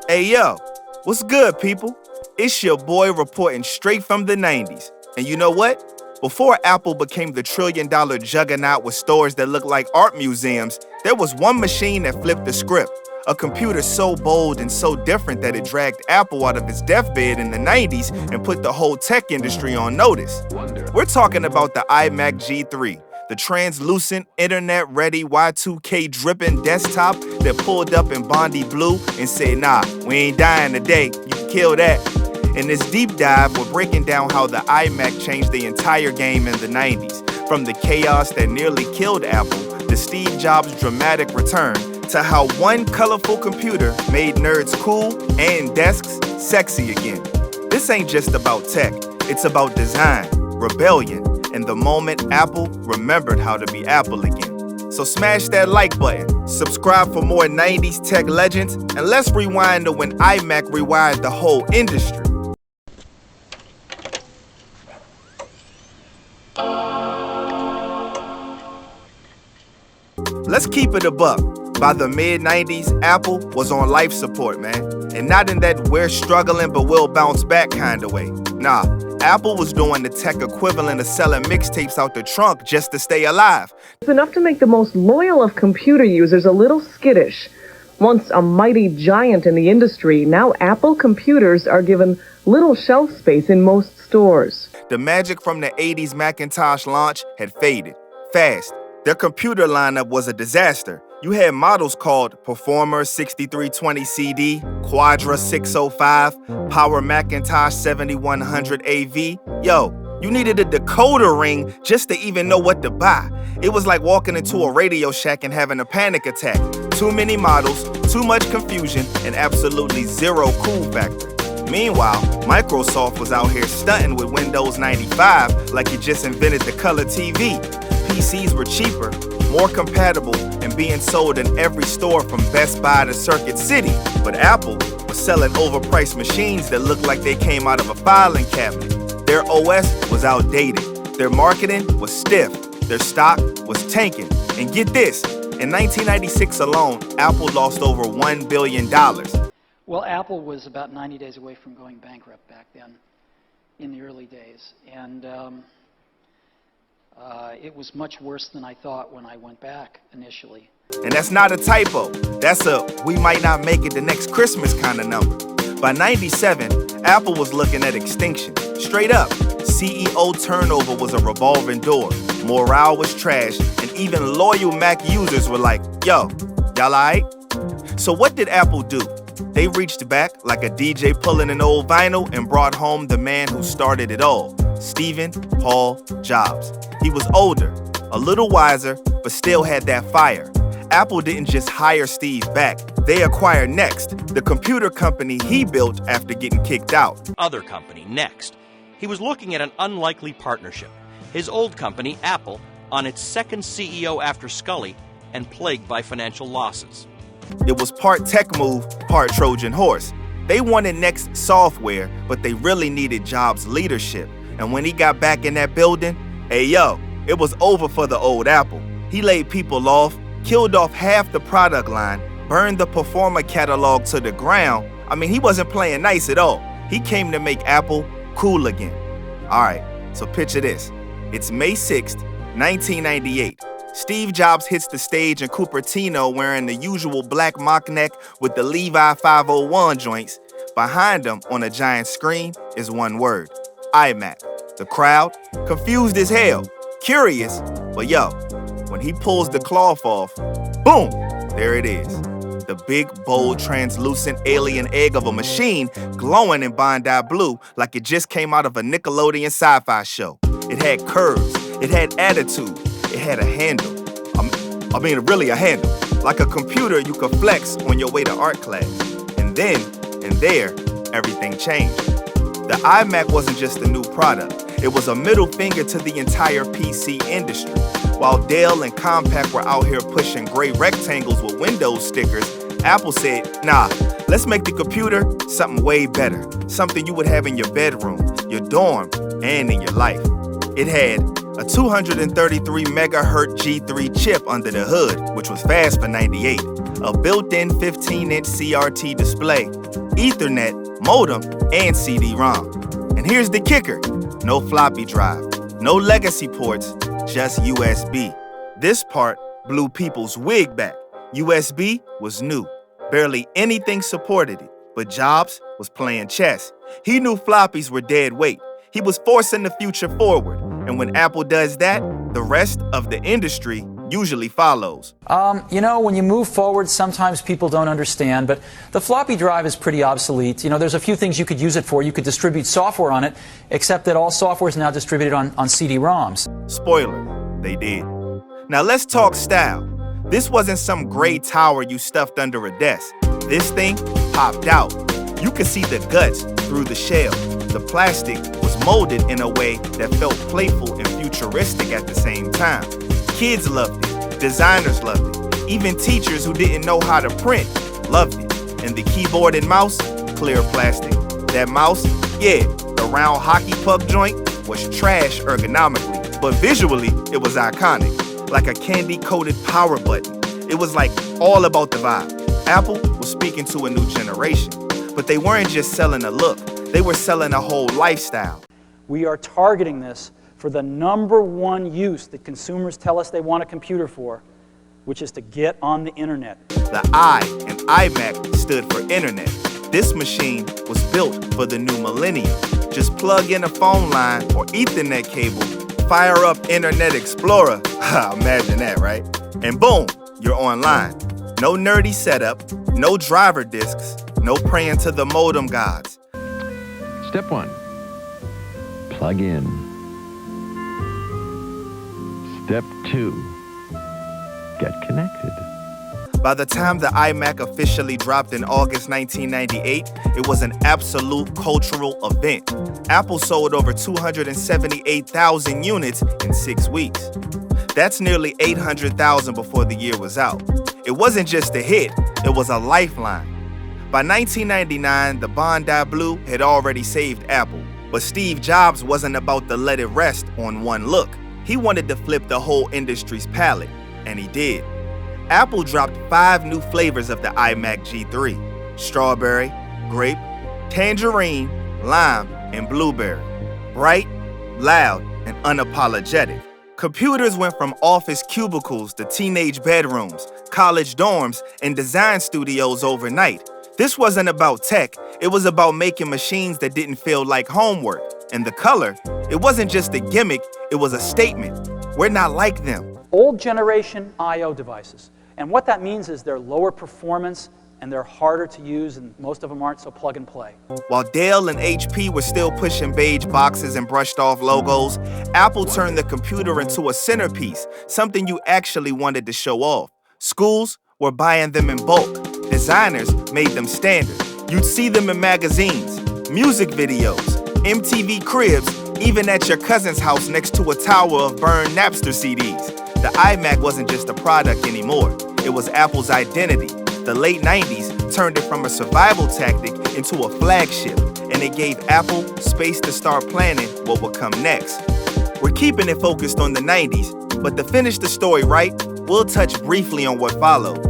Hey yo, what's good, people? It's your boy reporting straight from the 90s. And you know what? Before Apple became the trillion-dollar juggernaut with stores that look like art museums, there was one machine that flipped the script. A computer so bold and so different that it dragged Apple out of its deathbed in the 90s and put the whole tech industry on notice. We're talking about the iMac G3. The translucent, internet-ready, Y2K dripping desktop that pulled up in Bondi Blue and said, nah, we ain't dying today, you can kill that. In this deep dive, we're breaking down how the iMac changed the entire game in the 90s. From the chaos that nearly killed Apple, to Steve Jobs' dramatic return, to how one colorful computer made nerds cool and desks sexy again. This ain't just about tech, it's about design, rebellion, and the moment Apple remembered how to be Apple again. So smash that like button, subscribe for more 90s tech legends, and let's rewind to when iMac rewired the whole industry. Let's keep it a buck. By the mid-90s, Apple was on life support, man. And not in that we're struggling but we'll bounce back kind of way. Nah, Apple was doing the tech equivalent of selling mixtapes out the trunk just to stay alive. It's enough to make the most loyal of computer users a little skittish. Once a mighty giant in the industry, now Apple computers are given little shelf space in most stores. The magic from the 80s Macintosh launch had faded fast. Their computer lineup was a disaster. You had models called Performer 6320 CD, Quadra 605, Power Macintosh 7100 AV. Yo, you needed a decoder ring just to even know what to buy. It was like walking into a Radio Shack and having a panic attack. Too many models, too much confusion, and absolutely zero cool factor. Meanwhile, Microsoft was out here stunting with Windows 95 like it just invented the color TV. PCs were cheaper, more compatible, and being sold in every store from Best Buy to Circuit City. But Apple was selling overpriced machines that looked like they came out of a filing cabinet. Their OS was outdated. Their marketing was stiff. Their stock was tanking. And get this, in 1996 alone, Apple lost over $1 billion. Well, Apple was about 90 days away from going bankrupt back then, in the early days. And it was much worse than I thought when I went back initially. And that's not a typo. That's a we might not make it the next Christmas kind of number. By 97, Apple was looking at extinction. Straight up, CEO turnover was a revolving door. Morale was trash, and even loyal Mac users were like, yo, y'all alright? So what did Apple do? They reached back like a DJ pulling an old vinyl and brought home the man who started it all, Stephen Paul Jobs. He was older, a little wiser, but still had that fire. Apple didn't just hire Steve back. They acquired Next, the computer company he built after getting kicked out. Other company, Next. He was looking at an unlikely partnership. His old company, Apple, on its second CEO after Scully and plagued by financial losses. It was part tech move, part Trojan horse. They wanted Next software, but they really needed Jobs' leadership. And when he got back in that building, hey yo, it was over for the old Apple. He laid people off, killed off half the product line, burned the Performer catalog to the ground. I mean, he wasn't playing nice at all. He came to make Apple cool again. All right, so picture this. It's May 6th, 1998. Steve Jobs hits the stage in Cupertino wearing the usual black mock neck with the Levi 501 joints. Behind him on a giant screen is one word, iMac. The crowd, confused as hell, curious, but yo, when he pulls the cloth off, boom, there it is. The big, bold, translucent alien egg of a machine glowing in Bondi Blue like it just came out of a Nickelodeon sci-fi show. It had curves, it had attitude, it had a handle. Really a handle. Like a computer you could flex on your way to art class. And then, and there, everything changed. The iMac wasn't just a new product. It was a middle finger to the entire PC industry. While Dell and Compaq were out here pushing gray rectangles with Windows stickers, Apple said, nah, let's make the computer something way better. Something you would have in your bedroom, your dorm, and in your life. It had a 233 megahertz G3 chip under the hood, which was fast for 98. a built-in 15-inch CRT display, Ethernet, modem, and CD-ROM. And here's the kicker: no floppy drive, no legacy ports, just USB. This part blew people's wig back. USB was new. Barely anything supported it, but Jobs was playing chess. He knew floppies were dead weight. He was forcing the future forward. And when Apple does that, the rest of the industry usually follows. When you move forward, sometimes people don't understand, but the floppy drive is pretty obsolete. There's a few things you could use it for. You could distribute software on it, except that all software is now distributed on CD-ROMs. Spoiler, they did. Now let's talk style. This wasn't some gray tower you stuffed under a desk. This thing popped out. You could see the guts through the shell. The plastic was molded in a way that felt playful and futuristic at the same time. Kids loved it. Designers loved it. Even teachers who didn't know how to print loved it. And the keyboard and mouse, clear plastic. That mouse, the round hockey puck joint was trash ergonomically, but visually it was iconic. Like a candy-coated power button. It was like all about the vibe. Apple was speaking to a new generation, but they weren't just selling a look. They were selling a whole lifestyle. We are targeting this for the number one use that consumers tell us they want a computer for, which is to get on the internet. The I in iMac stood for internet. This machine was built for the new millennium. Just plug in a phone line or Ethernet cable, fire up Internet Explorer, imagine that, right? And boom, you're online. No nerdy setup, no driver disks, no praying to the modem gods. Step 1, plug in. Step 2, get connected. By the time the iMac officially dropped in August 1998, it was an absolute cultural event. Apple sold over 278,000 units in 6 weeks. That's nearly 800,000 before the year was out. It wasn't just a hit, it was a lifeline. By 1999, the Bondi Blue had already saved Apple. But Steve Jobs wasn't about to let it rest on one look. He wanted to flip the whole industry's palette, and he did. Apple dropped 5 new flavors of the iMac G3: strawberry, grape, tangerine, lime, and blueberry. Bright, loud, and unapologetic. Computers went from office cubicles to teenage bedrooms, college dorms, and design studios overnight. This wasn't about tech, it was about making machines that didn't feel like homework. And the color, it wasn't just a gimmick, it was a statement. We're not like them. Old generation I/O devices. And what that means is they're lower performance and they're harder to use, and most of them aren't so plug and play. While Dell and HP were still pushing beige boxes and brushed off logos, Apple turned the computer into a centerpiece, something you actually wanted to show off. Schools were buying them in bulk. Designers made them standard. You'd see them in magazines, music videos, MTV cribs, even at your cousin's house next to a tower of burned Napster CDs. The iMac wasn't just a product anymore. It was Apple's identity. The late 90s turned it from a survival tactic into a flagship, and it gave Apple space to start planning what would come next. We're keeping it focused on the 90s, but to finish the story right, we'll touch briefly on what followed.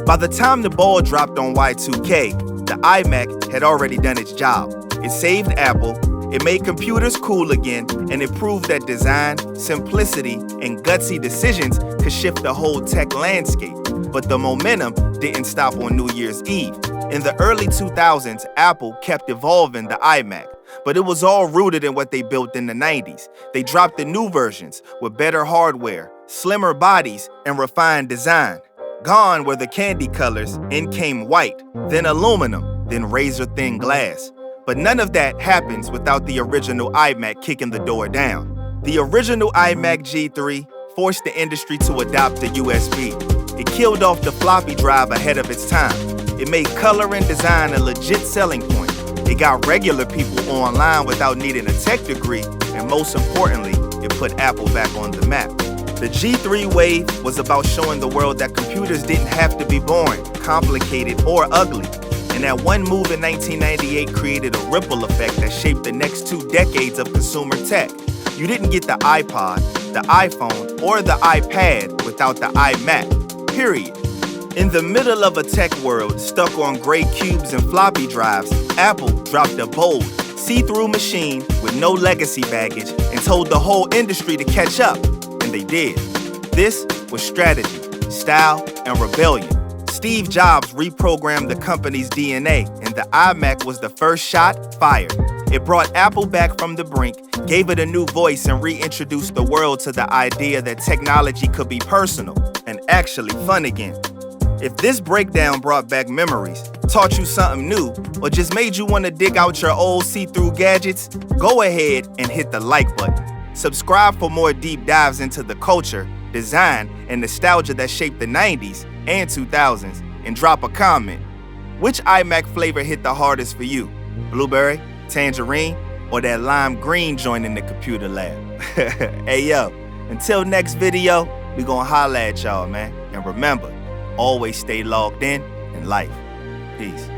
By the time the ball dropped on Y2K, the iMac had already done its job. It saved Apple, it made computers cool again, and it proved that design, simplicity, and gutsy decisions could shift the whole tech landscape. But the momentum didn't stop on New Year's Eve. In the early 2000s, Apple kept evolving the iMac, but it was all rooted in what they built in the 90s. They dropped the new versions with better hardware, slimmer bodies, and refined design. Gone were the candy colors, in came white, then aluminum, then razor-thin glass. But none of that happens without the original iMac kicking the door down. The original iMac G3 forced the industry to adopt the USB. It killed off the floppy drive ahead of its time. It made color and design a legit selling point. It got regular people online without needing a tech degree, and most importantly, it put Apple back on the map. The G3 wave was about showing the world that computers didn't have to be boring, complicated, or ugly. And that one move in 1998 created a ripple effect that shaped the next 2 decades of consumer tech. You didn't get the iPod, the iPhone, or the iPad without the iMac, period. In the middle of a tech world stuck on gray cubes and floppy drives, Apple dropped a bold, see-through machine with no legacy baggage and told the whole industry to catch up, and they did. This was strategy, style, and rebellion. Steve Jobs reprogrammed the company's DNA, and the iMac was the first shot fired. It brought Apple back from the brink, gave it a new voice, and reintroduced the world to the idea that technology could be personal and actually fun again. If this breakdown brought back memories, taught you something new, or just made you want to dig out your old see-through gadgets, go ahead and hit the like button. Subscribe for more deep dives into the culture, design, and nostalgia that shaped the 90s and 2000s, and drop a comment. Which iMac flavor hit the hardest for you? Blueberry, tangerine, or that lime green joint in the computer lab? Hey yo, until next video, we gonna holla at y'all, man. And remember, always stay logged in life. Peace.